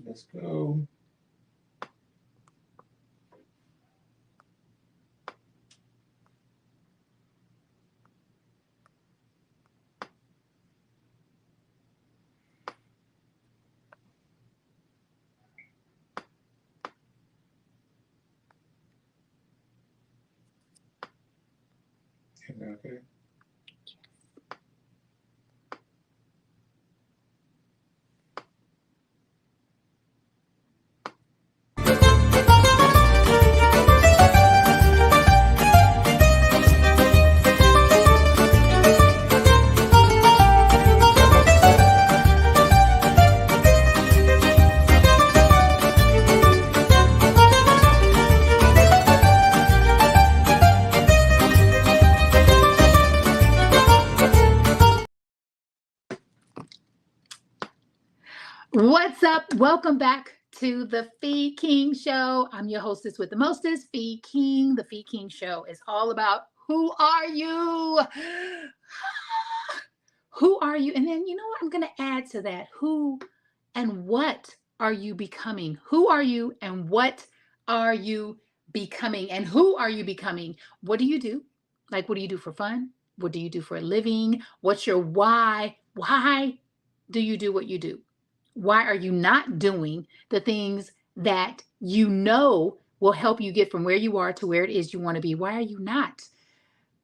Let's go. Okay. What's up? Welcome back to the Fee King Show. I'm your hostess with the mostest, Fee King. The Fee King Show is all about who are you? Who are you? And then you know what? I'm going to add to that. Who and what are you becoming? Who are you and what are you becoming? And who are you becoming? What do you do? Like, what do you do for fun? What do you do for a living? What's your why? Why do you do what you do? Why are you not doing the things that you know will help you get from where you are to where it is you want to be? Why are you not?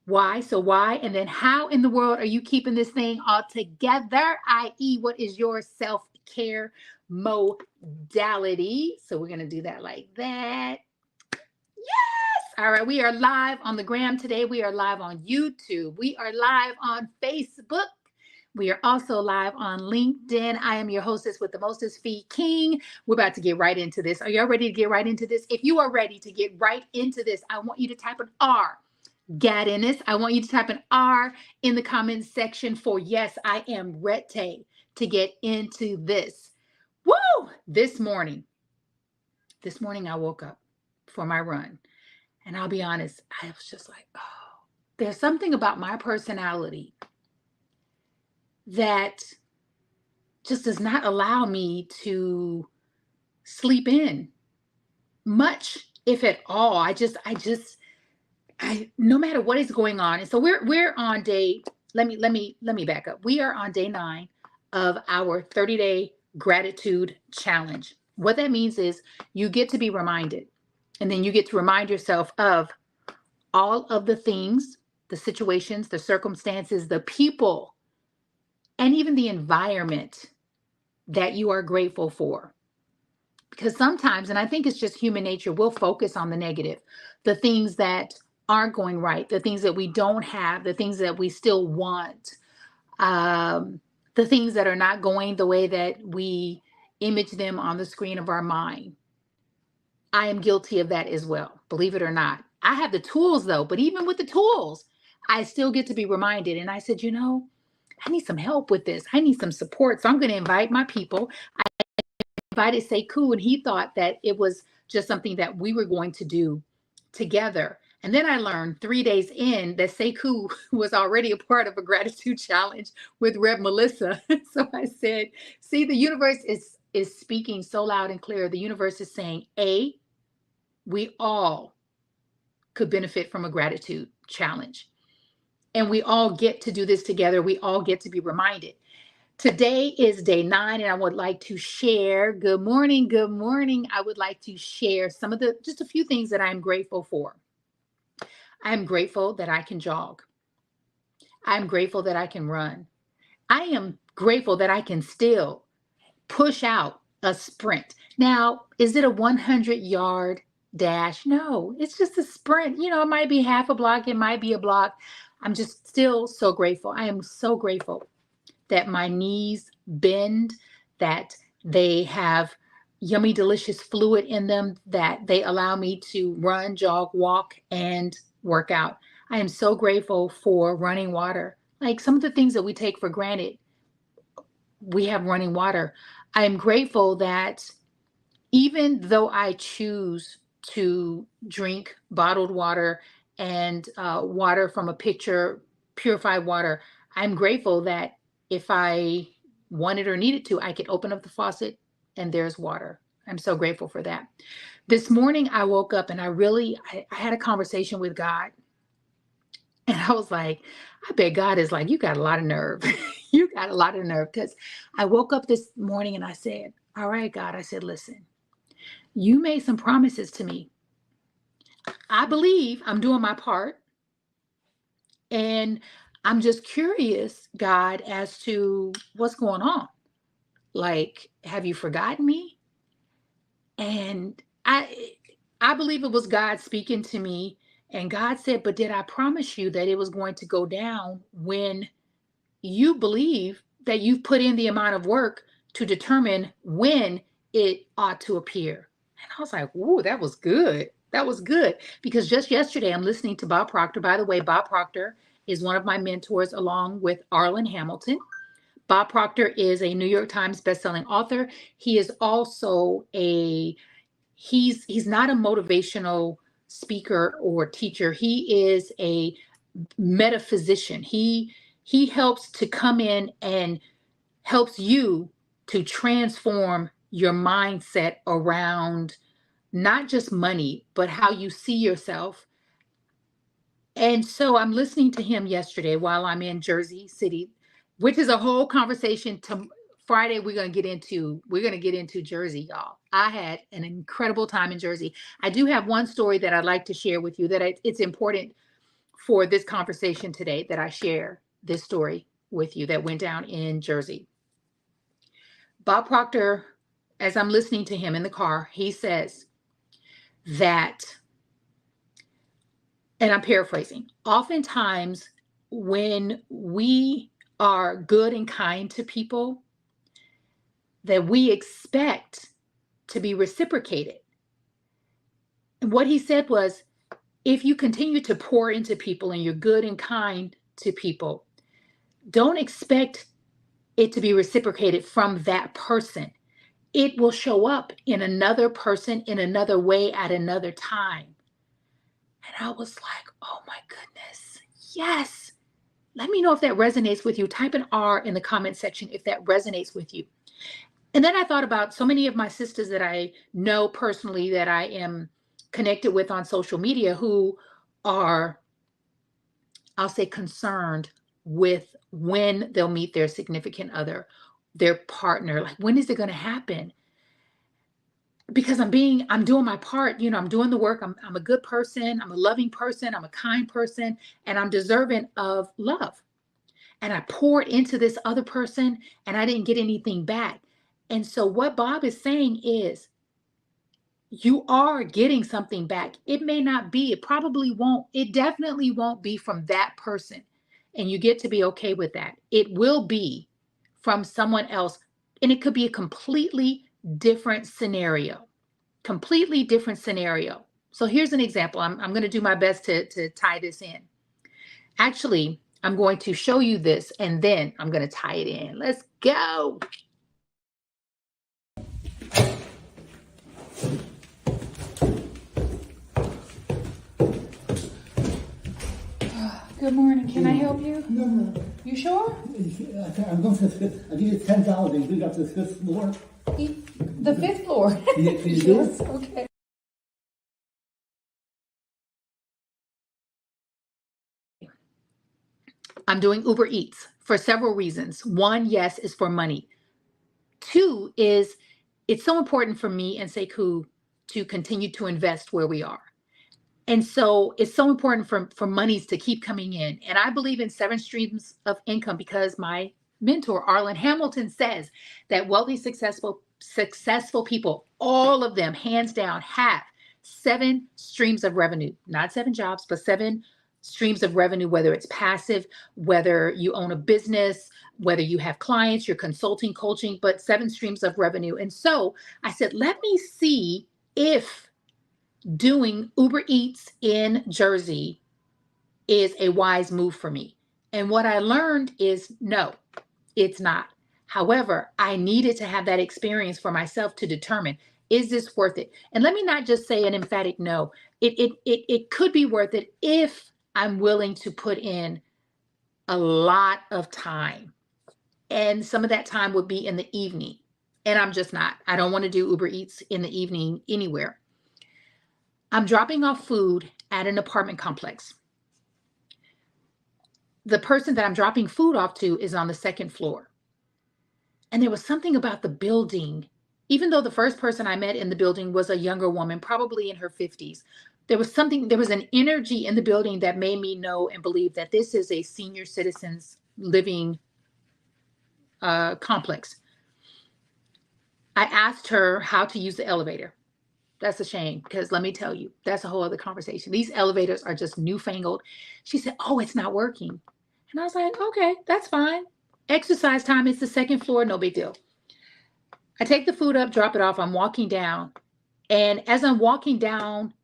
Why? So why? And then how in the world are you keeping this thing all together? I.e., what is your self-care modality? So we're going to do that like that. Yes. All right. We are live on the gram today. We are live on YouTube. We are live on Facebook. We are also live on LinkedIn. I am your hostess with the mostest, Fee King. We're about to get right into this. Are y'all ready to get right into this? If you are ready to get right into this, I want you to type an R. Get in this. I want you to type an R in the comments section for yes, I am ready to get into this. Woo! This morning I woke up for my run. And I'll be honest, I was just like, oh, there's something about my personality that just does not allow me to sleep in much, if at all. I no matter what is going on. And so we're on day, let me back up. We are on day 9 of our 30-day gratitude challenge. What that means is you get to be reminded, and then you get to remind yourself of all of the things, the situations, the circumstances, the people, and even the environment that you are grateful for. Because sometimes, and I think it's just human nature, we'll focus on the negative, the things that aren't going right, the things that we don't have, the things that we still want, the things that are not going the way that we image them on the screen of our mind. I am guilty of that as well, believe it or not. I have the tools though, but even with the tools, I still get to be reminded. And I said, I need some help with this. I need some support. So I'm going to invite my people. I invited Sekou, and he thought that it was just something that we were going to do together. And then I learned 3 days in that Sekou was already a part of a gratitude challenge with Rev Melissa. So I said, see, the universe is speaking so loud and clear. The universe is saying, we all could benefit from a gratitude challenge. And we all get to do this together. We all get to be reminded. Today is day 9, and I would like to share, good morning. I would like to share just a few things that I'm grateful for. I'm grateful that I can jog. I'm grateful that I can run. I am grateful that I can still push out a sprint. Now, is it a 100-yard dash? No, it's just a sprint. It might be half a block. It might be a block. I'm just still so grateful. I am so grateful that my knees bend, that they have yummy, delicious fluid in them, that they allow me to run, jog, walk, and work out. I am so grateful for running water. Like some of the things that we take for granted, we have running water. I am grateful that even though I choose to drink bottled water and water from a pitcher, purified water, I'm grateful that if I wanted or needed to, I could open up the faucet, and there's water. I'm so grateful for that. This morning I woke up and I had a conversation with God. And I was like, I bet God is like, you got a lot of nerve. You got a lot of nerve. Because I woke up this morning and I said, all right, God, I said, listen, you made some promises to me. I believe I'm doing my part. And I'm just curious, God, as to what's going on. Like, have you forgotten me? And I believe it was God speaking to me. And God said, but did I promise you that it was going to go down when you believe that you've put in the amount of work to determine when it ought to appear? And I was like, "Ooh, that was good. That was good." Because just yesterday, I'm listening to Bob Proctor. By the way, Bob Proctor is one of my mentors, along with Arlen Hamilton. Bob Proctor is a New York Times bestselling author. He is also he's not a motivational speaker or teacher. He is a metaphysician. He helps to come in and helps you to transform your mindset around not just money, but how you see yourself. And so I'm listening to him yesterday while I'm in Jersey City, which is a whole conversation. To Friday, we're gonna get into Jersey, y'all. I had an incredible time in Jersey. I do have one story that I'd like to share with you that it's important for this conversation today that I share this story with you that went down in Jersey. Bob Proctor, as I'm listening to him in the car, he says that, and I'm paraphrasing, oftentimes when we are good and kind to people, that we expect to be reciprocated. And what he said was, if you continue to pour into people and you're good and kind to people, don't expect it to be reciprocated from that person. It will show up in another person in another way at another time. And I was like, oh my goodness, yes. Let me know if that resonates with you. Type an R in the comment section if that resonates with you. And then I thought about so many of my sisters that I know personally, that I am connected with on social media, who are, I'll say, concerned with when they'll meet their significant other, their partner. Like, when is it going to happen? Because I'm doing my part. I'm doing the work. I'm a good person. I'm a loving person. I'm a kind person, and I'm deserving of love. And I poured into this other person and I didn't get anything back. And so what Bob is saying is, you are getting something back. It may not be, it probably won't, it definitely won't be from that person. And you get to be okay with that. It will be from someone else. And it could be a completely different scenario. Completely different scenario. So here's an example. I'm going to do my best to tie this in. Actually, I'm going to show you this and then I'm going to tie it in. Let's go. Good morning. Can I help you? No. You sure? I'm going to the fifth. I need $10. And we got to the fifth floor. The fifth floor. Can you do Yes, it? okay. I'm doing Uber Eats for several reasons. One, yes, is for money. Two is, it's so important for me and Sekou to continue to invest where we are. And so it's so important for monies to keep coming in. And I believe in 7 streams of income because my mentor, Arlen Hamilton, says that wealthy, successful people, all of them, hands down, have 7 streams of revenue, not 7 jobs, but 7 streams of revenue, whether it's passive, whether you own a business, whether you have clients, you're consulting, coaching, but 7 streams of revenue. And so I said, let me see if doing Uber Eats in Jersey is a wise move for me. And what I learned is, no, it's not. However, I needed to have that experience for myself to determine, is this worth it? And let me not just say an emphatic no. It could be worth it if I'm willing to put in a lot of time. And some of that time would be in the evening. And I'm just not. I don't want to do Uber Eats in the evening anywhere. I'm dropping off food at an apartment complex. The person that I'm dropping food off to is on the second floor. And there was something about the building, even though the first person I met in the building was a younger woman, probably in her 50s. There was an energy in the building that made me know and believe that this is a senior citizens living complex. I asked her how to use the elevator. That's a shame because let me tell you, that's a whole other conversation. These elevators are just newfangled. She said, "Oh, it's not working." And I was like, "Okay, that's fine. Exercise time is the second floor, no big deal." I take the food up, drop it off. I'm walking down. And as I'm walking down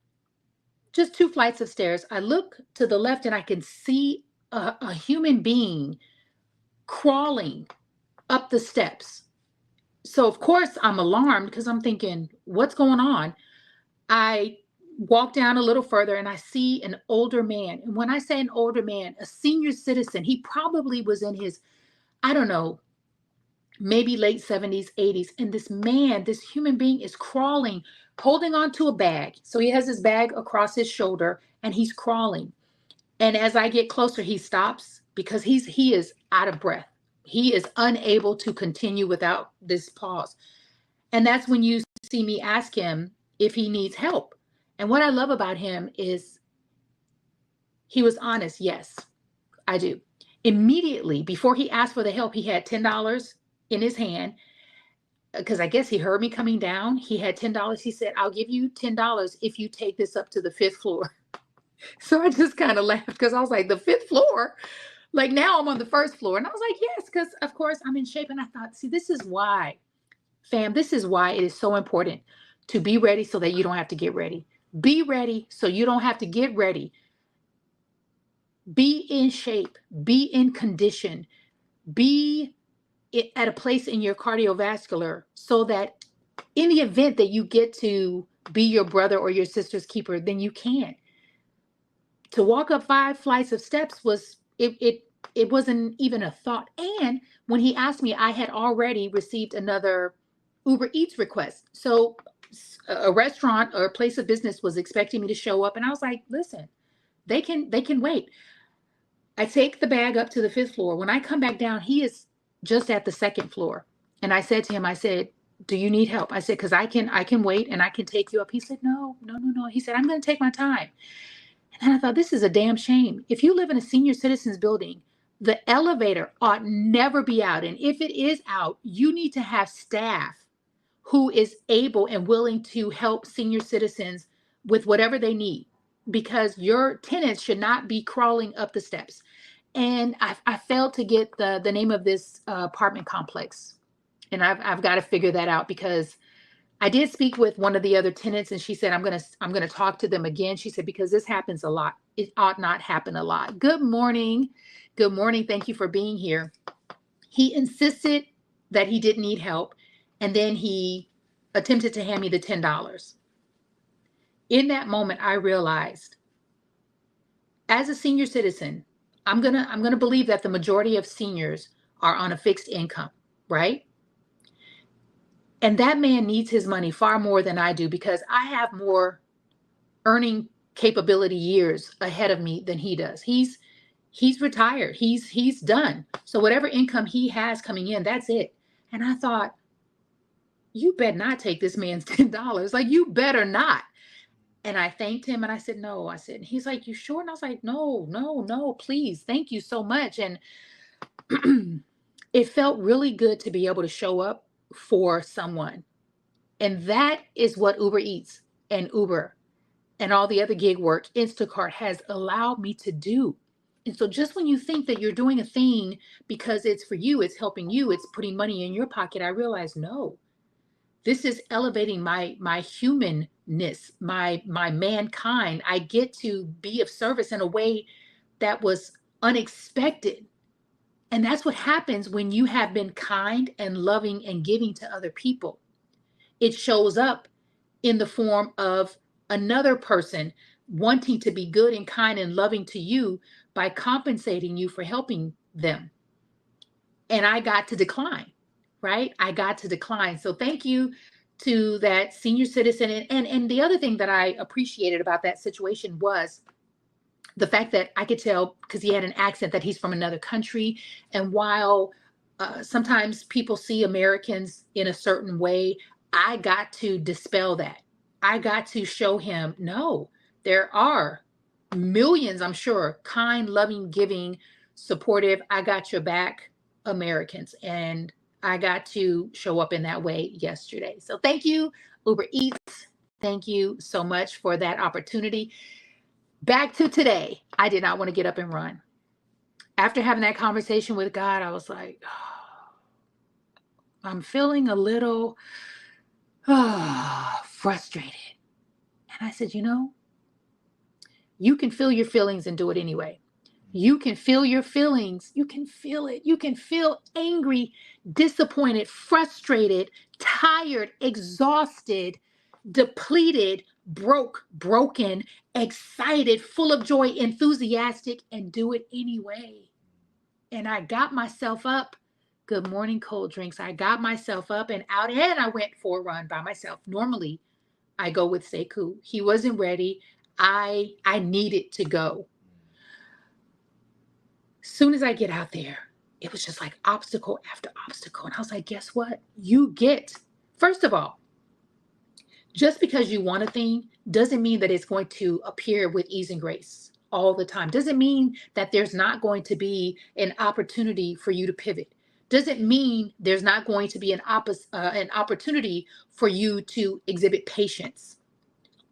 just 2 flights of stairs, I look to the left and I can see a human being crawling up the steps. So, of course, I'm alarmed because I'm thinking, what's going on? I walk down a little further and I see an older man. And when I say an older man, a senior citizen, he probably was in his, I don't know, maybe late 70s, 80s. And this man, this human being is crawling, holding onto a bag. So he has his bag across his shoulder and he's crawling. And as I get closer, he stops because he is out of breath. He is unable to continue without this pause. And that's when you see me ask him if he needs help. And what I love about him is he was honest. Yes, I do. Immediately before he asked for the help, he had $10 in his hand because I guess he heard me coming down. He had $10. He said, "I'll give you $10 if you take this up to the 5th floor." So I just kind of laughed because I was like, the 5th floor? Like now I'm on the 1st floor. And I was like, yes, because of course I'm in shape. And I thought, see, this is why, fam, this is why it is so important to be ready so that you don't have to get ready. Be ready so you don't have to get ready. Be in shape. Be in condition. Be at a place in your cardiovascular so that in the event that you get to be your brother or your sister's keeper, then you can. To walk up 5 flights of steps was it wasn't even a thought. And when he asked me, I had already received another Uber Eats request. So a restaurant or a place of business was expecting me to show up, and I was like, listen, they can wait. I take the bag up to the 5th floor. When I come back down, he is just at the 2nd floor. And I said to him, I said, "Do you need help?" I said, "Because I can wait and I can take you up." He said, no. He said, "I'm going to take my time." And I thought, this is a damn shame. If you live in a senior citizens building, the elevator ought never be out. And if it is out, you need to have staff who is able and willing to help senior citizens with whatever they need, because your tenants should not be crawling up the steps. And I failed to get the name of this apartment complex. And I've got to figure that out because I did speak with one of the other tenants and she said, I'm gonna talk to them again. She said, because this happens a lot. It ought not happen a lot. Good morning. Good morning. Thank you for being here. He insisted that he didn't need help. And then he attempted to hand me the $10. In that moment, I realized as a senior citizen, I'm gonna believe that the majority of seniors are on a fixed income, right? And that man needs his money far more than I do because I have more earning capability years ahead of me than he does. He's retired. He's done. So whatever income he has coming in, that's it. And I thought, you better not take this man's $10. Like, you better not. And I thanked him and I said, no. I said, he's like, "You sure?" And I was like, no, please. Thank you so much. And it felt really good to be able to show up for someone. And that is what Uber Eats and Uber and all the other gig work, Instacart, has allowed me to do. And so just when you think that you're doing a thing because it's for you, it's helping you, it's putting money in your pocket, I realize, no, this is elevating my humanness, my mankind. I get to be of service in a way that was unexpected. And that's what happens when you have been kind and loving and giving to other people. It shows up in the form of another person wanting to be good and kind and loving to you by compensating you for helping them. And I got to decline. right? I got to decline. So thank you to that senior citizen. And the other thing that I appreciated about that situation was the fact that I could tell, because he had an accent, that he's from another country. And while sometimes people see Americans in a certain way, I got to dispel that. I got to show him, no, there are millions, I'm sure, kind, loving, giving, supportive, I got your back Americans. And I got to show up in that way yesterday. So thank you, Uber Eats. Thank you so much for that opportunity. Back to today, I did not want to get up and run. After having that conversation with God, I was like, oh, I'm feeling a little frustrated. And I said, you can feel your feelings and do it anyway. You can feel your feelings. You can feel it. You can feel angry, disappointed, frustrated, tired, exhausted, depleted, broken, excited, full of joy, enthusiastic, and do it anyway. And I got myself up. Good morning, cold drinks. I got myself up and out, and I went for a run by myself. Normally, I go with Sekou. He wasn't ready. I needed to go. Soon as I get out there, it was just like obstacle after obstacle. And I was like, guess what? First of all, just because you want a thing doesn't mean that it's going to appear with ease and grace all the time. Doesn't mean that there's not going to be an opportunity for you to pivot. Doesn't mean there's not going to be an opportunity for you to exhibit patience.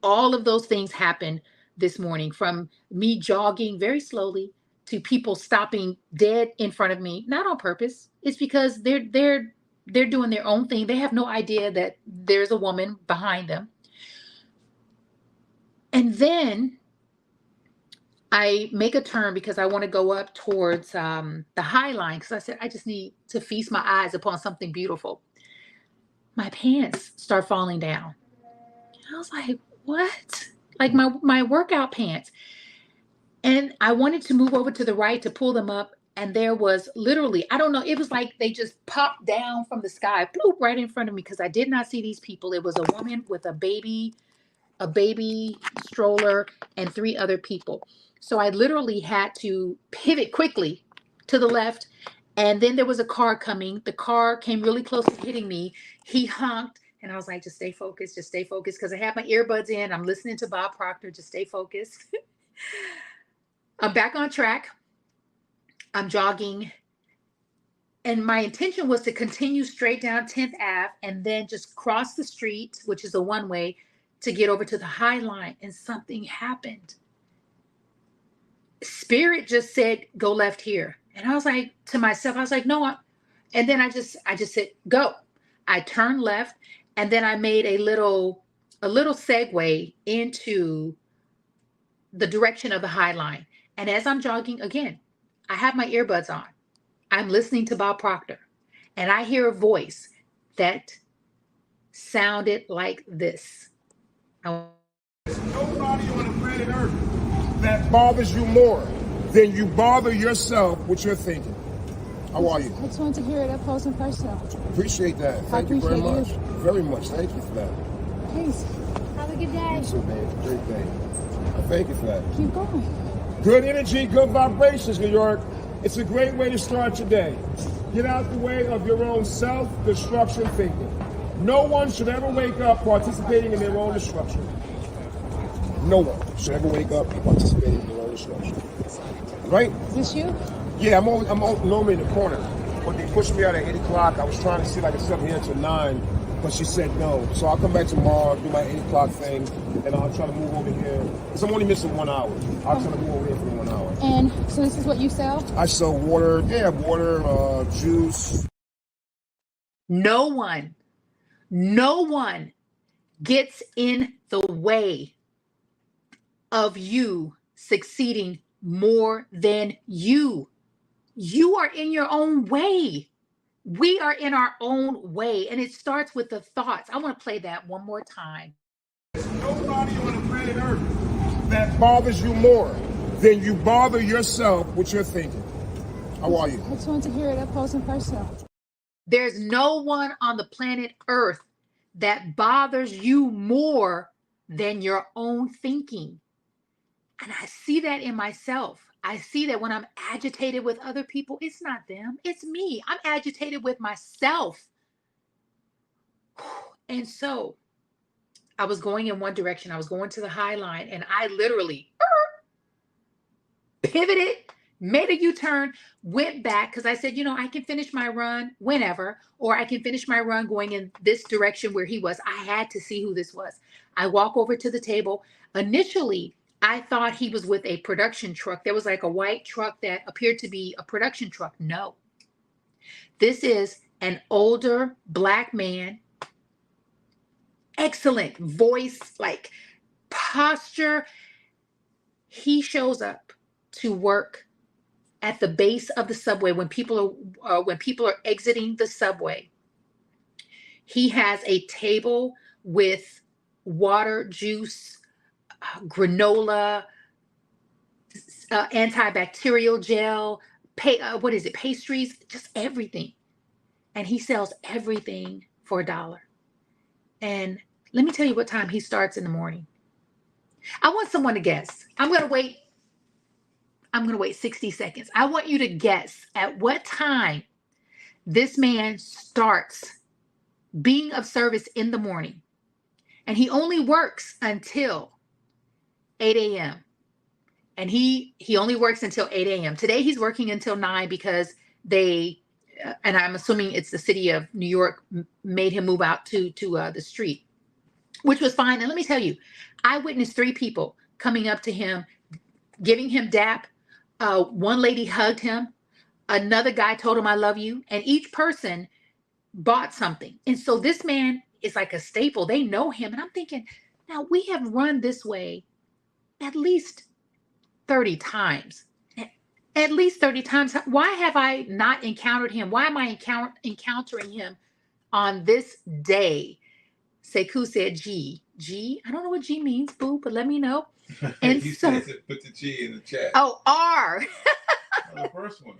All of those things happened this morning, from me jogging very slowly to people stopping dead in front of me, not on purpose. It's because they're doing their own thing. They have no idea that there's a woman behind them. And then I make a turn because I want to go up towards the High Line, because I said, I just need to feast my eyes upon something beautiful. My pants start falling down. I was like, what? Like my workout pants. And I wanted to move over to the right to pull them up. And there was literally, I don't know, it was like they just popped down from the sky, bloop, right in front of me, because I did not see these people. It was a woman with a baby stroller, and 3 other people. So I literally had to pivot quickly to the left. And then there was a car coming. The car came really close to hitting me. He honked. And I was like, just stay focused, because I have my earbuds in. I'm listening to Bob Proctor. Just stay focused. I'm back on track. I'm jogging. And my intention was to continue straight down 10th Ave and then just cross the street, which is a one-way, to get over to the High Line. And something happened. Spirit just said, go left here. And I was like, to myself, I was like, no. And then I just said, go. I turned left. And then I made a little segue into the direction of the High Line. And as I'm jogging, again, I have my earbuds on. I'm listening to Bob Proctor. And I hear a voice that sounded like this. There's nobody on the planet Earth that bothers you more than you bother yourself with your thinking. How are you? I just wanted to hear it up close and personal. Appreciate that. Thank you very much. Very much. Thank you for that. Please. Have a good day. You too, man. Great day. I thank you for that. Keep going. Good energy, good vibrations, New York. It's a great way to start your day. Get out the way of your own self-destruction thinking. No one should ever wake up participating in their own destruction. No one should ever wake up participating in their own destruction. Right? Is this you? Yeah, I'm normally in the corner, but they pushed me out at 8 o'clock. I was trying to see like a 7 here to 9, but she said no. So I'll come back tomorrow, do my 8 o'clock thing, and I'll try to move over here. Because I'm only missing 1 hour. I'll try to move over here for the 1 hour. And so this is what you sell? I sell water, juice. No one gets in the way of you succeeding more than you. You are in your own way. We are in our own way. And it starts with the thoughts. I want to play that one more time. There's nobody on the planet Earth that bothers you more than you bother yourself with your thinking. How are you? I just wanted to hear it up close and personal. There's no one on the planet Earth that bothers you more than your own thinking. And I see that in myself. I see that when I'm agitated with other people, it's not them, it's me. I'm agitated with myself. And so I was going in one direction. I was going to the High Line, and I literally pivoted, made a U-turn, went back because I said, I can finish my run whenever, or I can finish my run going in this direction where he was. I had to see who this was. I walk over to the table. Initially, I thought he was with a production truck. There was like a white truck that appeared to be a production truck. No. This is an older Black man. Excellent voice, like posture. He shows up to work at the base of the subway when people are exiting the subway. He has a table with water, juice, granola, antibacterial gel, pastries, just everything. And he sells everything for $1. And let me tell you what time he starts in the morning. I want someone to guess. I'm going to wait 60 seconds. I want you to guess at what time this man starts being of service in the morning. And he only works until 8 a.m. And he only works until 8 a.m. Today he's working until 9 because and I'm assuming it's the city of New York made him move out to the street, which was fine. And let me tell you, I witnessed 3 people coming up to him, giving him dap. One lady hugged him. Another guy told him, "I love you." And each person bought something. And so this man is like a staple. They know him. And I'm thinking, now we have run this way at least 30 times. At least 30 times. Why have I not encountered him? Why am I encountering him on this day? Sekou said G. G? I don't know what G means, boo, but let me know. And he so, says it, put the G in the chat. Oh, R. The first one.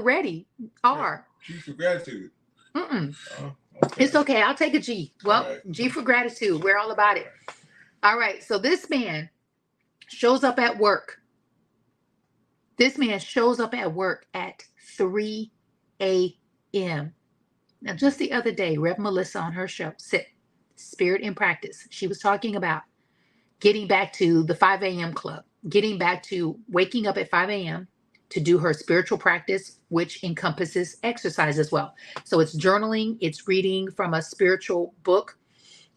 Ready. R. G for gratitude. Mm-mm. Oh, okay. It's okay. I'll take a G. Well, Right. G for gratitude. We're all about it. All right. So this man shows up at work. This man shows up at work at 3 a.m. Now, just the other day, Rev Melissa on her show, Spirit in Practice, she was talking about getting back to the 5 a.m. club, getting back to waking up at 5 a.m. to do her spiritual practice, which encompasses exercise as well. So it's journaling, it's reading from a spiritual book,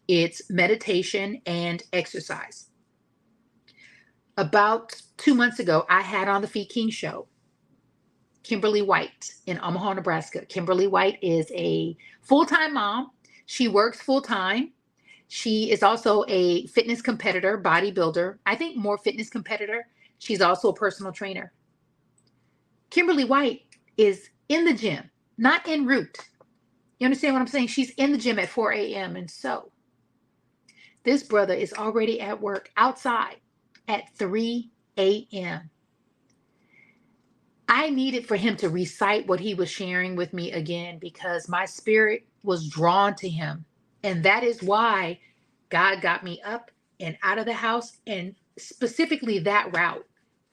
it's meditation and exercise. About 2 months ago, I had on the Fee King show, Kimberly White in Omaha, Nebraska. Kimberly White is a full-time mom. She works full-time. She is also a fitness competitor, bodybuilder. I think more fitness competitor. She's also a personal trainer. Kimberly White is in the gym, not en route. You understand what I'm saying? She's in the gym at 4 a.m. And so this brother is already at work outside at 3 a.m. I needed for him to recite what he was sharing with me again because my spirit was drawn to him. And that is why God got me up and out of the house, and specifically that route.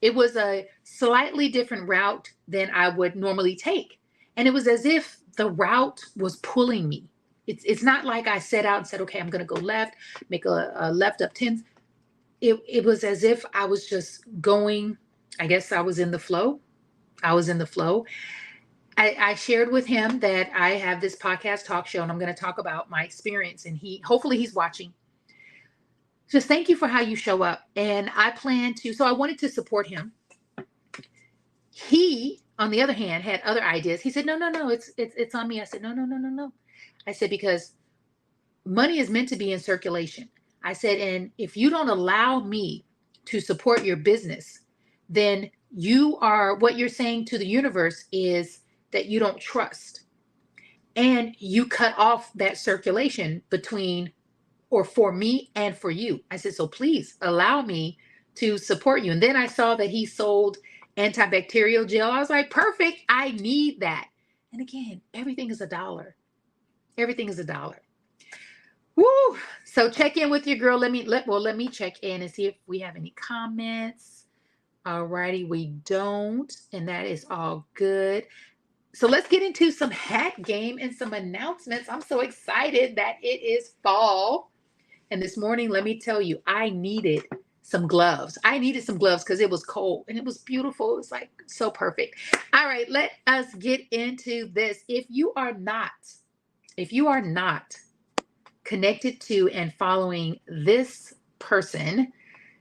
It was a slightly different route than I would normally take. And it was as if the route was pulling me. It's not like I set out and said, okay, I'm going to go left, make a left up 10. It was as if I was just going. I guess I was in the flow. I shared with him that I have this podcast talk show and I'm going to talk about my experience, and hopefully he's watching. Just thank you for how you show up. And I plan to, so I wanted to support him. He, on the other hand, had other ideas. He said, no, it's on me. I said, no. I said, because money is meant to be in circulation. I said, and if you don't allow me to support your business, then what you're saying to the universe is that you don't trust. And you cut off that circulation between or for me and for you. I said, so please allow me to support you. And then I saw that he sold antibacterial gel. I was like, perfect. I need that. And again, everything is $1. Everything is $1. Woo! So check in with your girl. Let me check in and see if we have any comments. Alrighty, we don't, and that is all good. So let's get into some hat game and some announcements. I'm so excited that it is fall. And this morning, let me tell you, I needed some gloves. I needed some gloves because it was cold and it was beautiful. It was like so perfect. All right, let us get into this. If you are not connected to and following this person,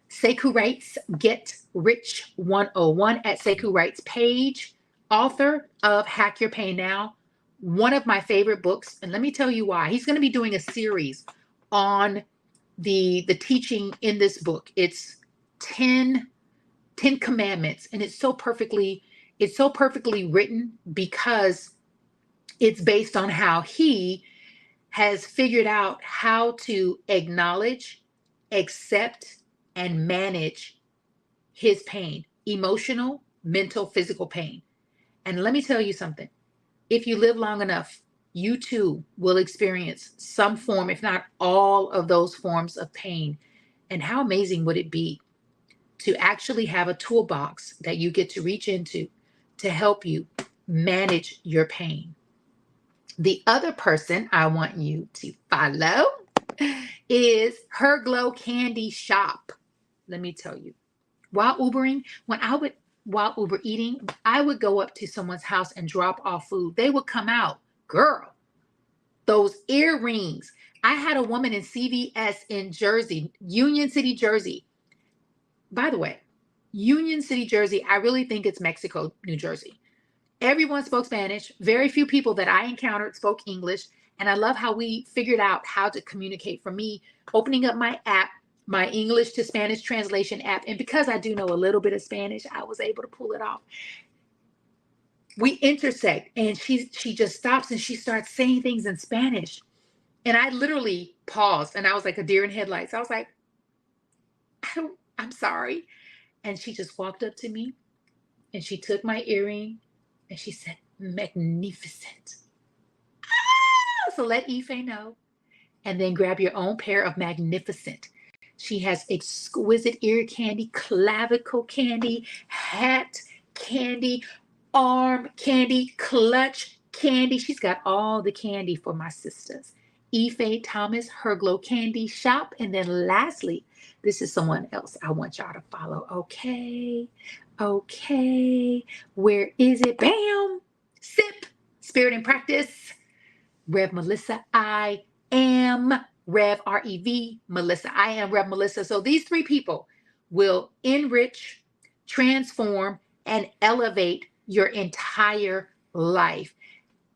Sekou Wrights Get Rich 101 at Sekou Wrights page, author of Hack Your Pain Now, one of my favorite books. And let me tell you why. He's going to be doing a series on the teaching in this book. It's 10 commandments, and it's so perfectly written because it's based on how he has figured out how to acknowledge, accept, and manage his pain, emotional, mental, physical pain. And let me tell you something. If you live long enough, you too will experience some form, if not all of those forms of pain. And how amazing would it be to actually have a toolbox that you get to reach into to help you manage your pain? The other person I want you to follow is Her Glow Candy Shop. Let me tell you, while Ubering, while Uber eating, I would go up to someone's house and drop off food. They would come out, girl, those earrings. I had a woman in CVS in Jersey, Union City, Jersey. By the way, Union City, Jersey, I really think it's Mexico, New Jersey. Everyone spoke Spanish. Very few people that I encountered spoke English. And I love how we figured out how to communicate. For me, opening up my app, my English to Spanish translation app. And because I do know a little bit of Spanish, I was able to pull it off. We intersect, and she just stops and she starts saying things in Spanish. And I literally paused, and I was like a deer in headlights. I was like, I'm sorry. And she just walked up to me and she took my earring and she said, magnificent. So let Ife know. And then grab your own pair of magnificent. She has exquisite ear candy, clavicle candy, hat candy, arm candy, clutch candy. She's got all the candy for my sisters. Ife Thomas, Her Glow Candy Shop. And then lastly, this is someone else I want y'all to follow. Okay. Where is it? Bam. Sip. Spirit and Practice. Rev Melissa. I am Rev, R-E-V, Melissa. I am Rev Melissa. So these three people will enrich, transform, and elevate your entire life.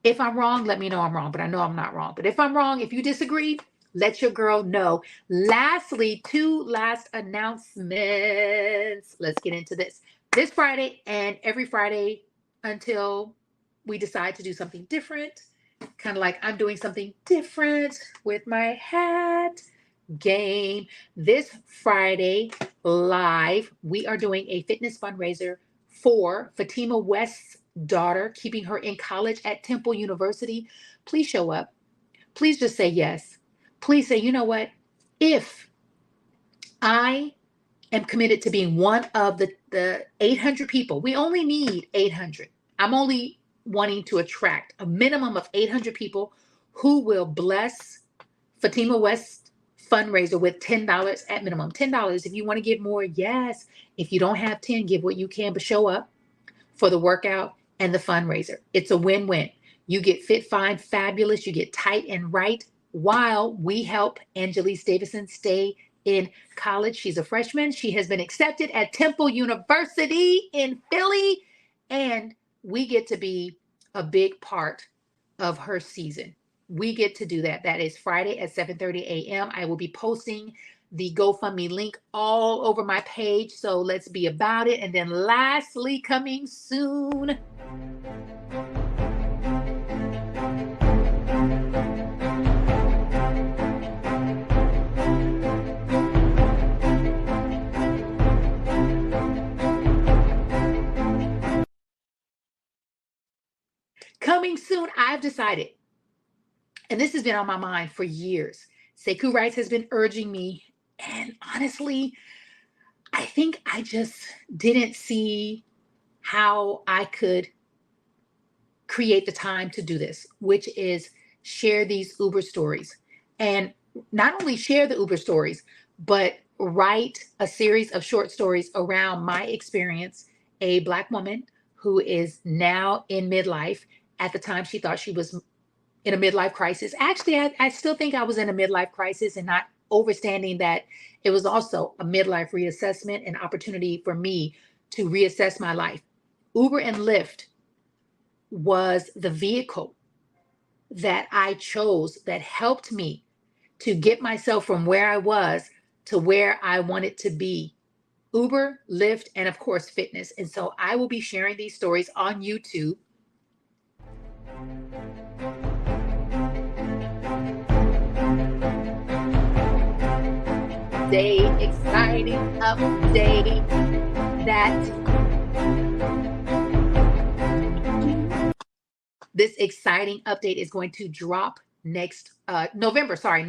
If I'm wrong, let me know I'm wrong, but I know I'm not wrong. But if I'm wrong, if you disagree, let your girl know. Lastly, two last announcements. Let's get into this. This Friday and every Friday until we decide to do something different. Kind of like I'm doing something different with my hat game. This Friday live, we are doing a fitness fundraiser for Fatima West's daughter, keeping her in college at Temple University. Please show up. Please just say yes. Please say, you know what? If I am committed to being one of the 800 people, we only need 800. I'm only wanting to attract a minimum of 800 people who will bless Fatima West fundraiser with $10 at minimum. $10. If you want to give more, yes. If you don't have 10, give what you can, but show up for the workout and the fundraiser. It's a win-win. You get fit, fine, fabulous. You get tight and right while we help Angelise Davison stay in college. She's a freshman. She has been accepted at Temple University in Philly, and we get to be a big part of her season. We get to do that. That is Friday at 7:30 a.m. I will be posting the GoFundMe link all over my page. So let's be about it. And then lastly, coming soon, coming soon, I've decided, and this has been on my mind for years. Sekou Rice has been urging me, and honestly, I think I just didn't see how I could create the time to do this, which is share these Uber stories. And not only share the Uber stories, but write a series of short stories around my experience, a Black woman who is now in midlife. At the time, she thought she was in a midlife crisis. Actually, I still think I was in a midlife crisis, and not overstanding that it was also a midlife reassessment, an opportunity for me to reassess my life. Uber and Lyft was the vehicle that I chose that helped me to get myself from where I was to where I wanted to be. Uber, Lyft, and of course, fitness. And so I will be sharing these stories on YouTube. Exciting update this exciting update is going to drop next November 1st.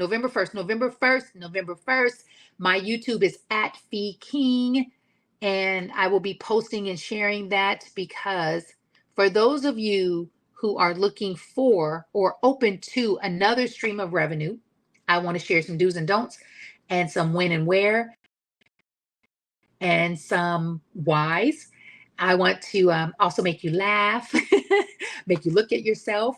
My YouTube is at Fee King, and I will be posting and sharing that, because for those of you who are looking for or open to another stream of revenue, I want to share some do's and don'ts, and some when and where, and some whys. I want to also make you laugh, make you look at yourself.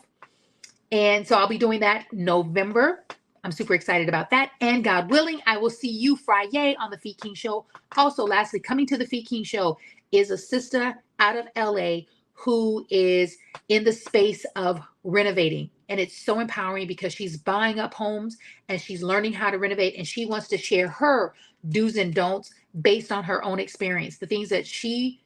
And so I'll be doing that November. I'm super excited about that. And God willing, I will see you Friday on the Fee King Show. Also, lastly, coming to the Fee King Show is a sister out of LA who is in the space of renovating. And it's so empowering because she's buying up homes and she's learning how to renovate. And she wants to share her do's and don'ts based on her own experience, the things that she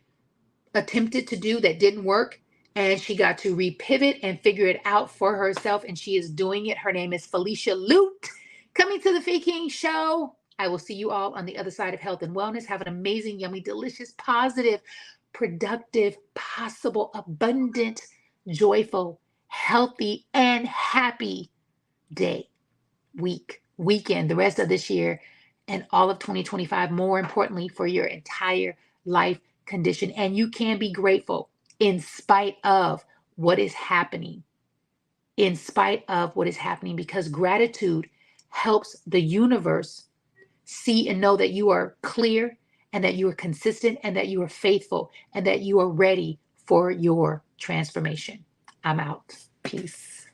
attempted to do that didn't work. And she got to repivot and figure it out for herself. And she is doing it. Her name is Felicia Lute. Coming to the Fee King Show. I will see you all on the other side of health and wellness. Have an amazing, yummy, delicious, positive, productive, possible, abundant, joyful, healthy, and happy day, week, weekend, the rest of this year, and all of 2025. More importantly, for your entire life condition. And you can be grateful in spite of what is happening, because gratitude helps the universe see and know that you are clear, and that you are consistent, and that you are faithful, and that you are ready for your transformation. I'm out. Peace.